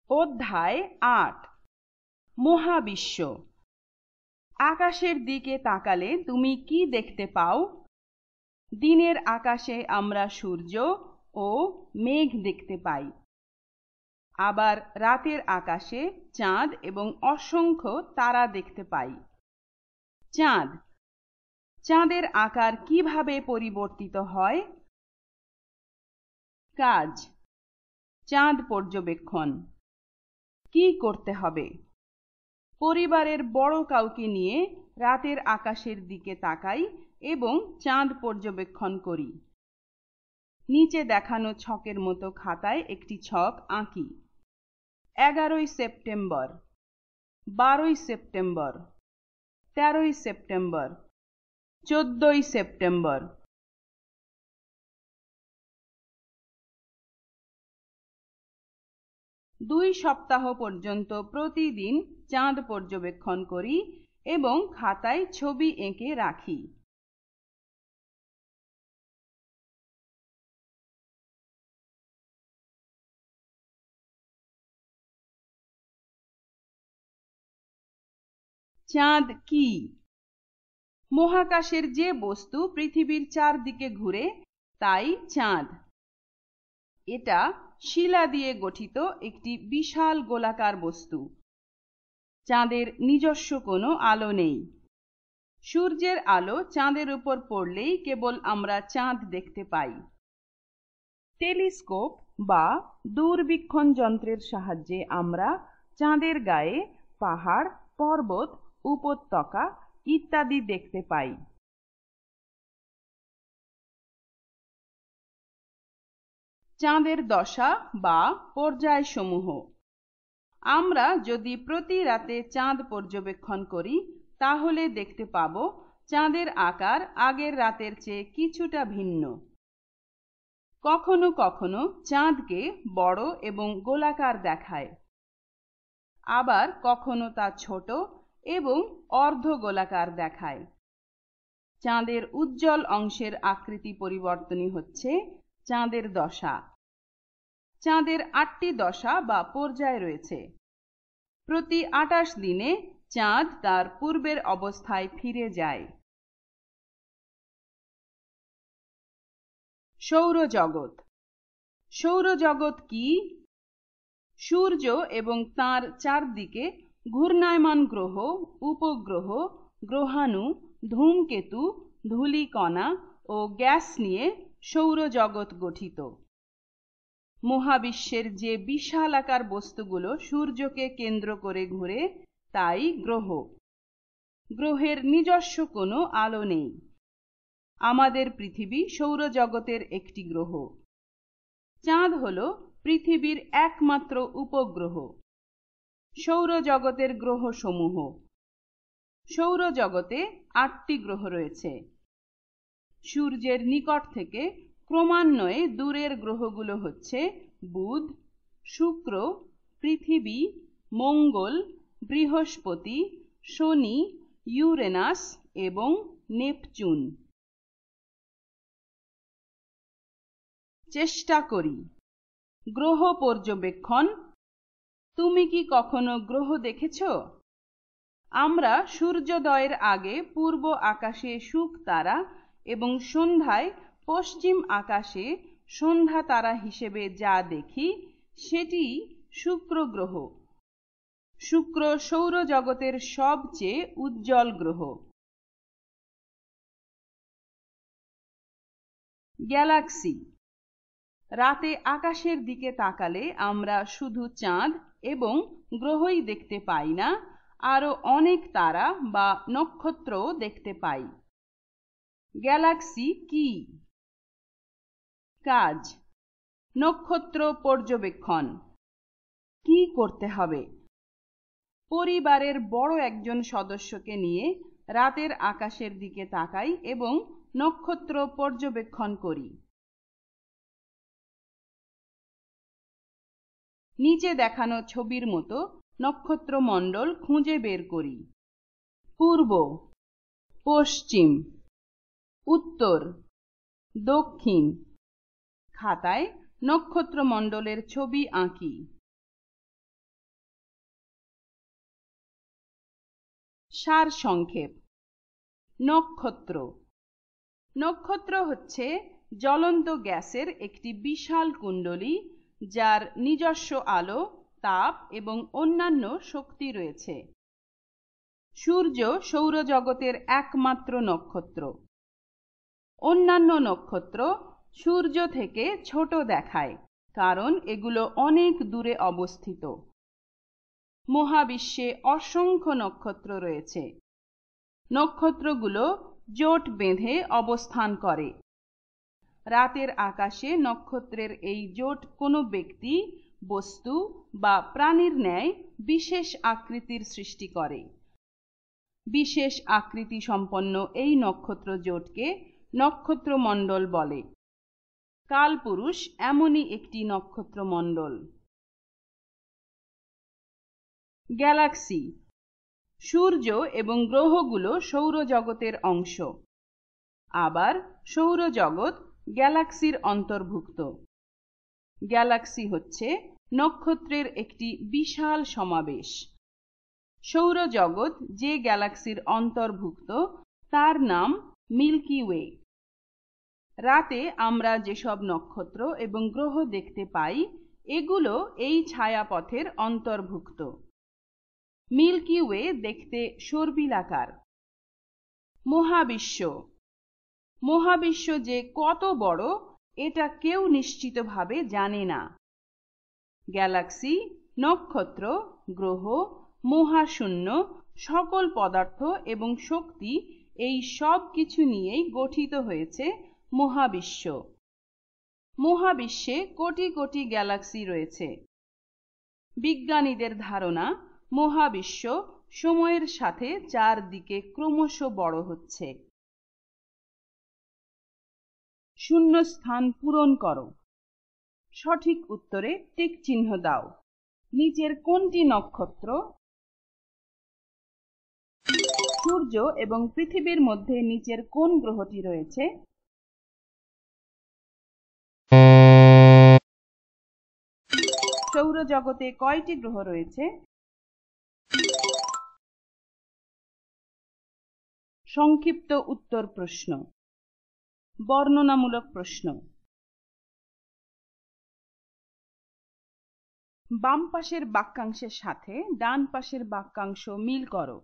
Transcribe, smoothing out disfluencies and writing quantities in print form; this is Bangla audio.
অধ্যায় ৮ মহাবিশ্ব। আকাশের দিকে তাকালে তুমি কি দেখতে পাও? দিনের আকাশে আমরা সূর্য ও মেঘ দেখতে পাই। আবার রাতের আকাশে চাঁদ এবং অসংখ্য তারা দেখতে পাই। চাঁদ, চাঁদের আকার কিভাবে পরিবর্তিত হয়? কাজ, চাঁদ পর্যবেক্ষণ। কি করতে হবে? পরিবারের বড় কাউকে নিয়ে রাতের আকাশের দিকে তাকাই এবং চাঁদ পর্যবেক্ষণ করি। নিচে দেখানো ছকের মতো খাতায় একটি ছক আঁকি। 11ই সেপ্টেম্বর, 12ই সেপ্টেম্বর, 13ই সেপ্টেম্বর, 14ই সেপ্টেম্বর। 2 সপ্তাহ পর্যন্ত প্রতিদিন চাঁদ পর্যবেক্ষণ করি এবং খাতায় ছবি এঁকে রাখি। চাঁদ কি? মহাকাশের যে বস্তু পৃথিবীর চারদিকে ঘুরে তাই চাঁদ। এটা শিলা দিয়ে গঠিত একটি বিশাল গোলাকার বস্তু। চাঁদের নিজস্ব কোনো আলো নেই। সূর্যের আলো চাঁদের উপর পড়লেই কেবল আমরা চাঁদ দেখতে পাই। টেলিস্কোপ বা দূরবীক্ষণ যন্ত্রের সাহায্যে আমরা চাঁদের গায়ে পাহাড়, পর্বত, উপত্যকা ইত্যাদি দেখতে পাই। চাঁদের দশা বা পর্যায়সমূহ। আমরা যদি প্রতি রাতে চাঁদ পর্যবেক্ষণ করি তাহলে দেখতে পাব চাঁদের আকার আগের রাতের চেয়ে কিছুটা ভিন্ন। কখনো কখনো চাঁদকে বড় এবং গোলাকার দেখায়, আবার কখনো তা ছোট এবং অর্ধ গোলাকার দেখায়। চাঁদের উজ্জ্বল অংশের আকৃতি পরিবর্তনই হচ্ছে চাঁদের দশা। চাঁদের 8টি দশা বা পর্যায় রয়েছে। প্রতি 28 দিনে চাঁদ তার পূর্বের অবস্থায় ফিরে যায়। সৌরজগৎ। সৌরজগৎ কি? সূর্য এবং তার চারদিকে ঘূর্ণায়মান গ্রহ, উপগ্রহ, গ্রহাণু, ধূমকেতু, ধূলিকণা ও গ্যাস নিয়ে সৌরজগৎ গঠিত। মহাবিশ্বের যে বিশালাকার বস্তুগুলো সূর্যকে কেন্দ্র করে ঘুরে তাই গ্রহ। গ্রহের নিজস্ব কোনো আলো নেই। আমাদের পৃথিবী সৌরজগতের একটি গ্রহ। চাঁদ হলো পৃথিবীর একমাত্র উপগ্রহ। সৌরজগতের গ্রহসমূহ। সৌরজগতে 8টি গ্রহ রয়েছে। সূর্যের নিকট থেকে ক্রমান্বয়ে দূরের গ্রহগুলো হচ্ছে বুধ, শুক্র, পৃথিবী, মঙ্গল, বৃহস্পতি, শনি, ইউরেনাস এবং নেপচুন। চেষ্টা করি। গ্রহ পর্যবেক্ষণ। তুমি কি কখনো গ্রহ দেখেছো? আমরা সূর্যোদয়ের আগে পূর্ব আকাশে শুকতারা এবং সন্ধ্যায় পশ্চিম আকাশে সন্ধ্যা তারা হিসেবে যা দেখি সেটি শুক্র গ্রহ। শুক্র সৌরজগতের সবচেয়ে উজ্জ্বল গ্রহ। গ্যালাক্সি। রাতে আকাশের দিকে তাকালে আমরা শুধু চাঁদ এবং গ্রহই দেখতে পাই না, আরো অনেক তারা বা নক্ষত্রও দেখতে পাই। গ্যালাক্সি কি? কাজ, নক্ষত্র পর্যবেক্ষণ। কি করতে হবে? পরিবারের বড় একজন সদস্যকে নিয়ে রাতের আকাশের দিকে তাকাই এবং নক্ষত্র পর্যবেক্ষণ করি। নিচে দেখানো ছবির মতো নক্ষত্রমণ্ডল খুঁজে বের করি। পূর্ব, পশ্চিম, উত্তর, দক্ষিণ। খাতায় নক্ষত্রমণ্ডলের ছবি আঁকি। সারসংক্ষেপ। নক্ষত্র। নক্ষত্র হচ্ছে জ্বলন্ত গ্যাসের একটি বিশাল কুণ্ডলী, যার নিজস্ব আলো, তাপ এবং অন্যান্য শক্তি রয়েছে। সূর্য সৌরজগতের একমাত্র নক্ষত্র। অন্যান্য নক্ষত্র সূর্য থেকে ছোট দেখায়, কারণ এগুলো অনেক দূরে অবস্থিত। মহাবিশ্বে অসংখ্য নক্ষত্র রয়েছে। নক্ষত্রগুলো জোট বেঁধে অবস্থান করে। রাতের আকাশে নক্ষত্রের এই জোট কোনো ব্যক্তি, বস্তু বা প্রাণীর ন্যায় বিশেষ আকৃতির সৃষ্টি করে। বিশেষ আকৃতি সম্পন্ন এই নক্ষত্র জোটকে নক্ষত্রমণ্ডল বলে। কালপুরুষ এমনই একটি নক্ষত্রমণ্ডল। গ্যালাক্সি। সূর্য এবং গ্রহগুলো সৌরজগতের অংশ। আবার সৌরজগৎ গ্যালাক্সির অন্তর্ভুক্ত। গ্যালাক্সি হচ্ছে নক্ষত্রের একটি বিশাল সমাবেশ। সৌরজগৎ যে গ্যালাক্সির অন্তর্ভুক্ত তার নাম মিল্কি ওয়ে। রাতে আমরা যেসব নক্ষত্র এবং গ্রহ দেখতে পাই, এগুলো এই ছায়াপথের অন্তর্ভুক্ত। মিল্কি ওয়ে দেখতে সর্পিলাকার। মহাবিশ্ব। মহাবিশ্ব যে কত বড় এটা কেউ নিশ্চিতভাবে জানে না। গ্যালাক্সি, নক্ষত্র, গ্রহ, মহাশূন্য, সকল পদার্থ এবং শক্তি, এই সব কিছু নিয়েই গঠিত হয়েছে মহাবিশ্ব। মহাবিশ্বে কোটি কোটি গ্যালাক্সি রয়েছে। বিজ্ঞানীদের ধারণা, মহাবিশ্ব সময়ের সাথে চারদিকে ক্রমশ বড় হচ্ছে। শূন্যস্থান পূরণ করো। সঠিক উত্তরে টিক চিহ্ন দাও। নিচের কোনটি নক্ষত্র? সূর্য এবং পৃথিবীর মধ্যে নিচের কোন গ্রহটি রয়েছে? সৌরজগতে কয়টি গ্রহ রয়েছে? সংক্ষিপ্ত উত্তর প্রশ্ন। বর্ণনামূলক প্রশ্ন। বাম পাশের বাক্যাংশের সাথে ডান পাশের বাক্যাংশ মিল করো।